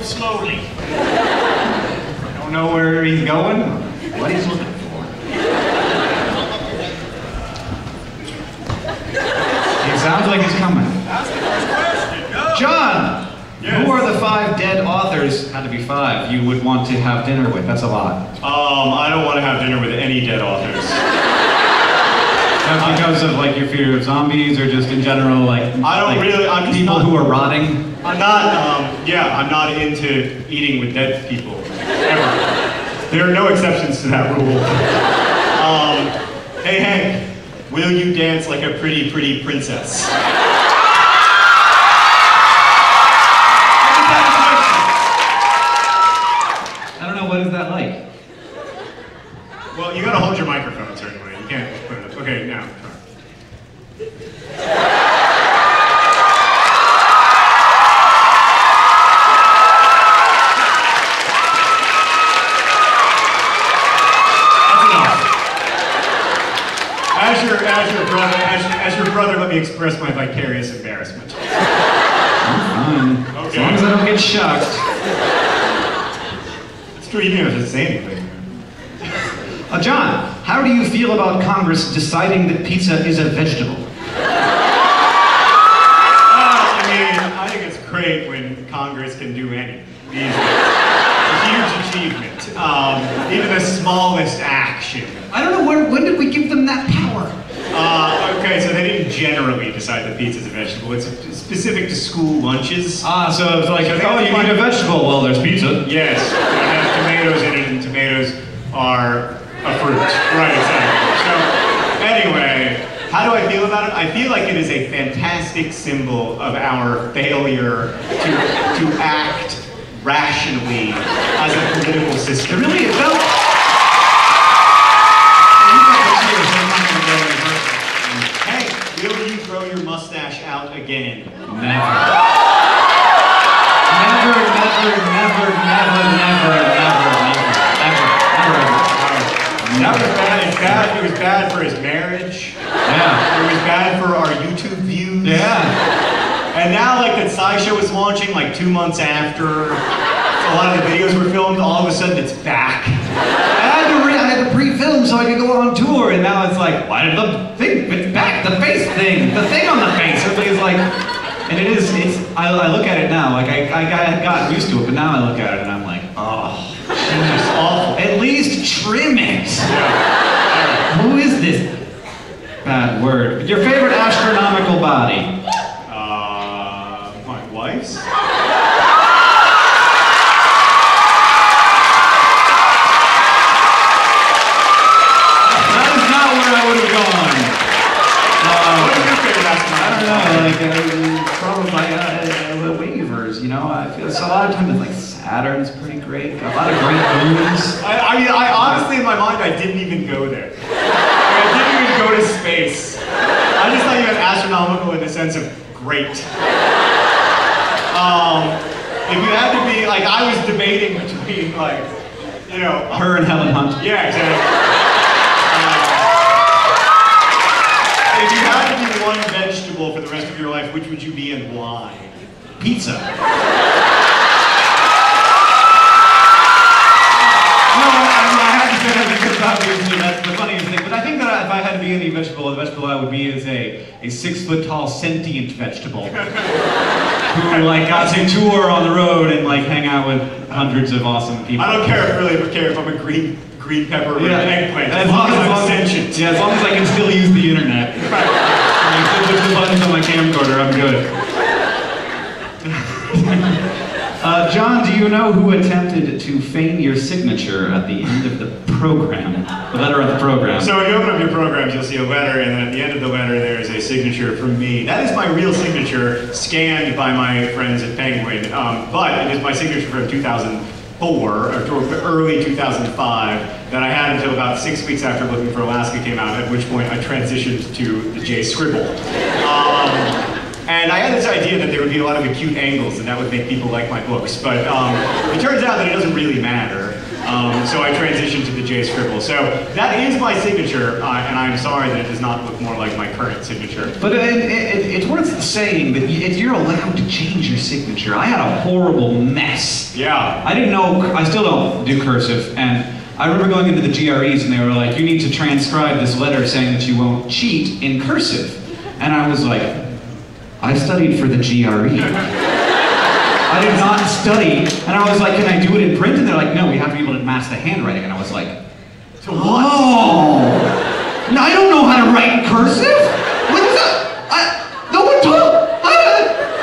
slowly. I don't know where he's going, what he's looking for. It sounds like he's coming. Ask the first question. Go. John! Yes. Who are the 5 dead authors, had to be 5, you would want to have dinner with? That's a lot. I don't want to have dinner with any dead authors. That's because of like your fear of zombies or just in general like I don't really, I'm just people not, who are rotting? I'm not, I'm not into eating with dead people, ever. There are no exceptions to that rule. Hey Hank, will you dance like a pretty, pretty princess? I don't know, what is that like? Well, you gotta hold your microphone, certainly. You can't just put it up. Okay, now, try. As your brother, let me express my vicarious embarrassment. I'm fine. Okay. As long as I don't get shocked. It's true, you didn't have to say anything. John, how do you feel about Congress deciding that pizza is a vegetable? I think it's great when Congress can do anything. It's a huge achievement. Even the smallest action. I don't know, when did we give them that power? Okay, so they didn't generally decide that pizza's a vegetable. It's specific to school lunches. So it's like, oh, you need a vegetable. Well, there's pizza. Yes, it has tomatoes in it, and tomatoes are a fruit. Right, exactly. So, anyway, how do I feel about it? I feel like it is a fantastic symbol of our failure to act rationally as a political system. It really felt... Hey, will you grow your mustache out again? Never. It was bad for his marriage. Yeah. It was bad for our YouTube views. Yeah. And now, like, that SciShow is launching, like, 2 months after a lot of the videos were filmed, all of a sudden it's back. I had to pre-film so I could go on tour, and now it's like, why did the thing, it's back, the face thing, the thing on the face. Everybody's like, and I look at it now, like, I got used to it, but now I look at it and I'm like, oh, it's just awful. At least trim it. Yeah. Who is this bad word? Your favorite astronomical body? My wife's? Waivers, you know. I feel so a lot of times it's like Saturn's pretty great. Got a lot of great moons. I honestly, in my mind, I didn't even go there. I didn't even go to space. I just thought you meant astronomical in the sense of great. If you had to be like, I was debating between like, you know, her and Helen Hunt. Yeah, exactly. If you had to be one vegetable for the rest of your life, which would you be and why? Pizza. No, I have to say that because obviously that's the funniest thing. But I think that if I had to be any vegetable, the vegetable I would be is a 6-foot-tall sentient vegetable who like got to tour on the road and like hang out with hundreds of awesome people. I don't care if I'm a green pepper or an eggplant. As long as I'm sentient. Yeah, as long as I can still use the internet. I push the buttons on my camcorder, I'm good. John, do you know who attempted to feign your signature at the end of the program? The letter of the program. So when you open up your programs, you'll see a letter, and then at the end of the letter, there's a signature from me. That is my real signature, scanned by my friends at Penguin, but it is my signature from 2004, or early 2005, that I had until about 6 weeks after Looking for Alaska came out, at which point I transitioned to the J Scribble. And I had this idea that there would be a lot of acute angles and that would make people like my books, but it turns out that it doesn't really matter. So I transitioned to the J scribble. So that is my signature, and I'm sorry that it does not look more like my current signature. But it's worth saying that you're allowed to change your signature. I had a horrible mess. Yeah. I didn't know, I still don't do cursive, and I remember going into the GREs and they were like, you need to transcribe this letter saying that you won't cheat in cursive. And I was like, I studied for the GRE. I did not study, and I was like, can I do it in print? And they're like, no, we have to be able to match the handwriting. And I was like, oh, no, I don't know how to write in cursive? What is that? No one told.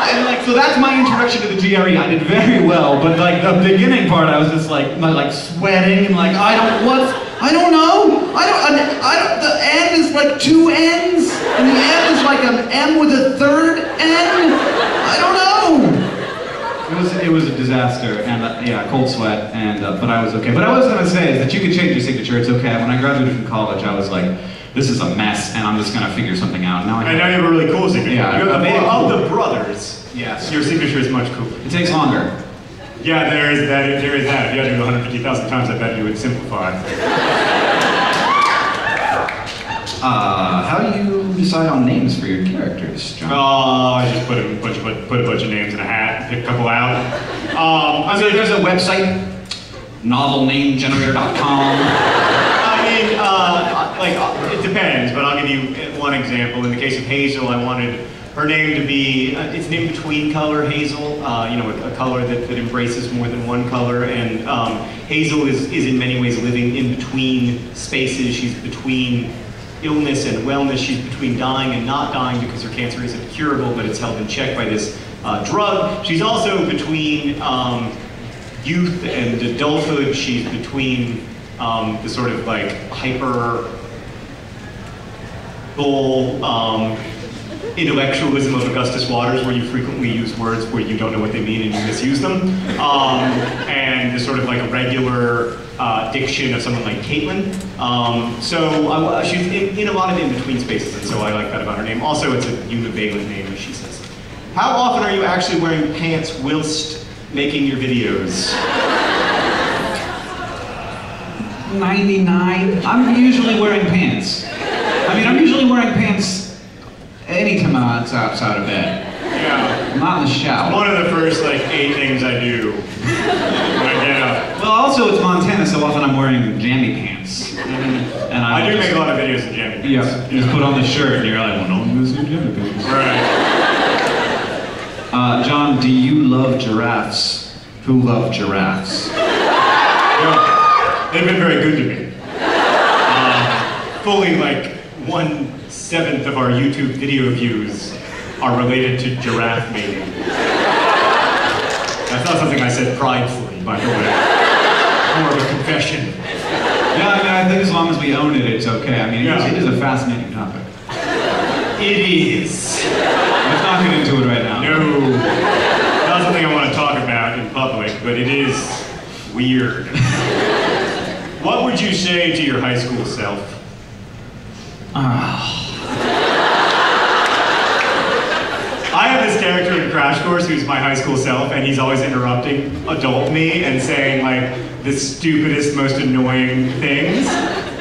And like, so that's my introduction to the GRE. I did very well, but like the beginning part, I was just like sweating and like, I don't know. The N is like 2 N's, and the M is like an M with a third N. I don't know. It was a disaster, and yeah, cold sweat, and but I was okay. But I was gonna say is that you can change your signature. It's okay. When I graduated from college, I was like, this is a mess, and I'm just gonna figure something out. Now I know you have a really cool signature. Yeah, of the brothers. Yes. Your signature is much cooler. It takes longer. Yeah, there is that. If you had to do it 150,000 times, I bet you would simplify. How do you decide on names for your characters, John? Oh, I just put a bunch of names in a hat, pick a couple out. I mean, there's a website, novelnamegenerator.com. It depends, but I'll give you one example. In the case of Hazel, I wanted her name to be, it's named between color Hazel, a color that embraces more than one color, and Hazel is in many ways living in between spaces. She's between illness and wellness. She's between dying and not dying because her cancer isn't curable, but it's held in check by this drug. She's also between youth and adulthood. She's between the sort of like hyper goal intellectualism of Augustus Waters, where you frequently use words where you don't know what they mean and you misuse them, and the sort of like a regular diction of someone like Caitlin. So she's in a lot of in-between spaces, and so I like that about her name. Also, it's a univalent name, as she says. How often are you actually wearing pants whilst making your videos? 99. I'm usually wearing pants. I'm usually wearing pants anytime I'm outside of bed. Yeah. Not in the shower. One of the first 8 things I do when I get up. Well, also it's Montana, so often I'm wearing jammy pants. And I do make a lot of videos in jammy pants. Yeah. You just put on the shirt and you're like, well, no one knows your jammy pants. Right. John, do you love giraffes? Who love giraffes? Yeah. They've been very good to me. Fully 1/7 of our YouTube video views are related to giraffe mating. That's not something I said pridefully, by the way. More of a confession. Yeah, I think as long as we own it, it's okay. It is a fascinating topic. It is. Let's not get into it right now. No. Not something I want to talk about in public, but it is weird. What would you say to your high school self? I have this character in Crash Course who's my high school self, and he's always interrupting adult me and saying the stupidest, most annoying things.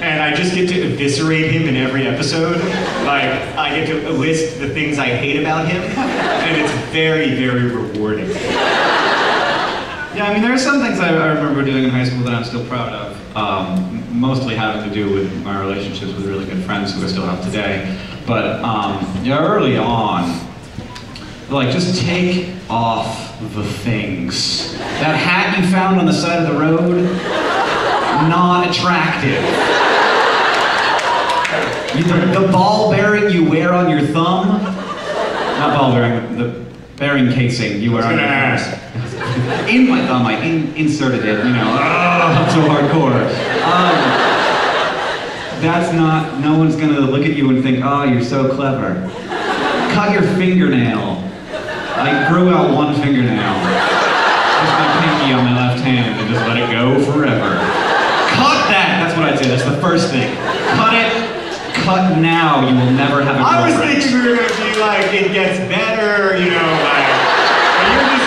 And I just get to eviscerate him in every episode. I get to list the things I hate about him, and it's very, very rewarding. Yeah, there are some things I remember doing in high school that I'm still proud of. Mostly having to do with my relationships with really good friends who I still have today. But early on, just take off the things. That hat you found on the side of the road, not attractive. The ball bearing you wear on your thumb, not ball bearing, the bearing casing you wear on your thumb. In my thumb, I inserted it, I'm so hardcore. That's not, no one's gonna look at you and think, oh, you're so clever. Cut your fingernail. I grew out one fingernail. Just my pinky on my left hand and just let it go forever. Cut that! That's what I'd say, that's the first thing. Cut it, cut now, you will never have a girlfriend. I was thinking we were gonna be it gets better, and you're just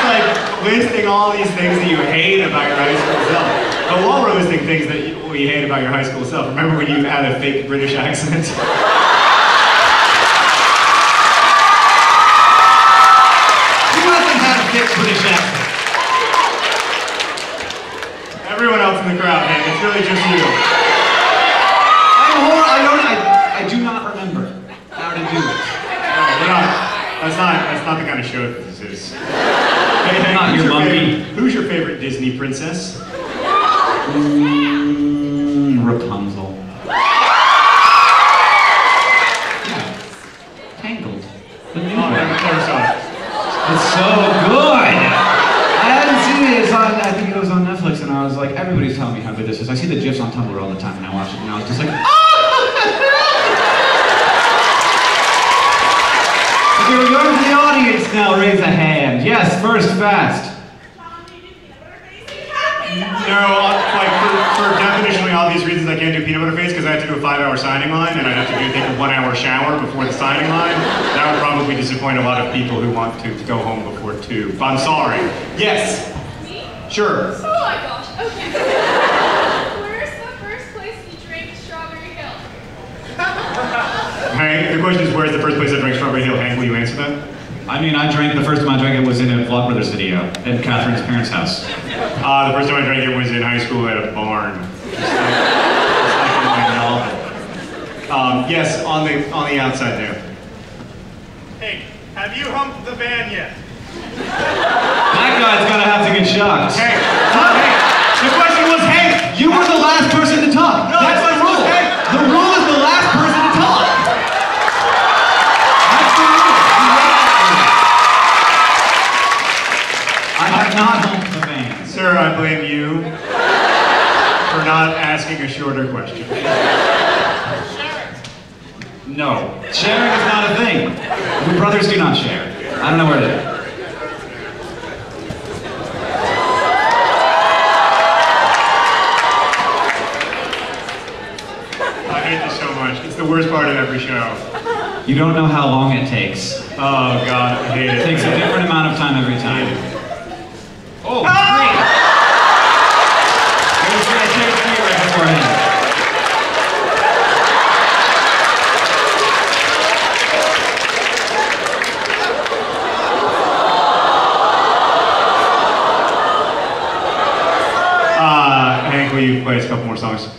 listing all these things that you hate about your high school self. The wall roasting things that you hate about your high school self. Remember when you had a fake British accent? Who hasn't had a fake British accent? Everyone else in the crowd, man. It's really just you. I do not remember how to do it. That's not the kind of show that this is. Hey, hang on, your monkey. Who's your favorite Disney princess? Rapunzel. Yeah. Tangled. The new one. Never saw it. It's so good! I hadn't seen it. It's on, I think it was on Netflix, and I was like, everybody's telling me how good this is. I see the GIFs on Tumblr all the time, and I watch it, and I was just like, ah! Okay, we're going to the audience now. Raise a hand. Yes, first fast. No, like for definitionally obvious reasons, I can't do peanut butter face because I have to do a 5-hour signing line, and I'd have to take a 1-hour shower before the signing line. That would probably disappoint a lot of people who want to go home before 2. But I'm sorry. Yes. Me? Sure. Oh my gosh. Okay. Where's the first place you drank Strawberry Hill? Hank, the question is, where's the first place I drank Strawberry Hill? Hank, will you answer that? I mean, the first time I drank it was in a Vlogbrothers video at Catherine's parents' house. The first time I drank it was in high school at a barn. Just like in my novel. Yes, on the outside there. Hey, have you humped the van yet? That guy's gonna have to get shocked. Hey, the question was, hey, You were the last person to talk. No, That's the rule. The rule is the last person to talk. That's the rule. I have not humped the van. Sir, I blame you for not asking a shorter question. No. Sharing is not a thing. We brothers do not share. I don't know where to do. I hate this so much. It's the worst part of every show. You don't know how long it takes. Oh God, I hate it. It takes a different amount of time every time. Oh, great! There's a take three right beforehand. Hank, will you play us a couple more songs?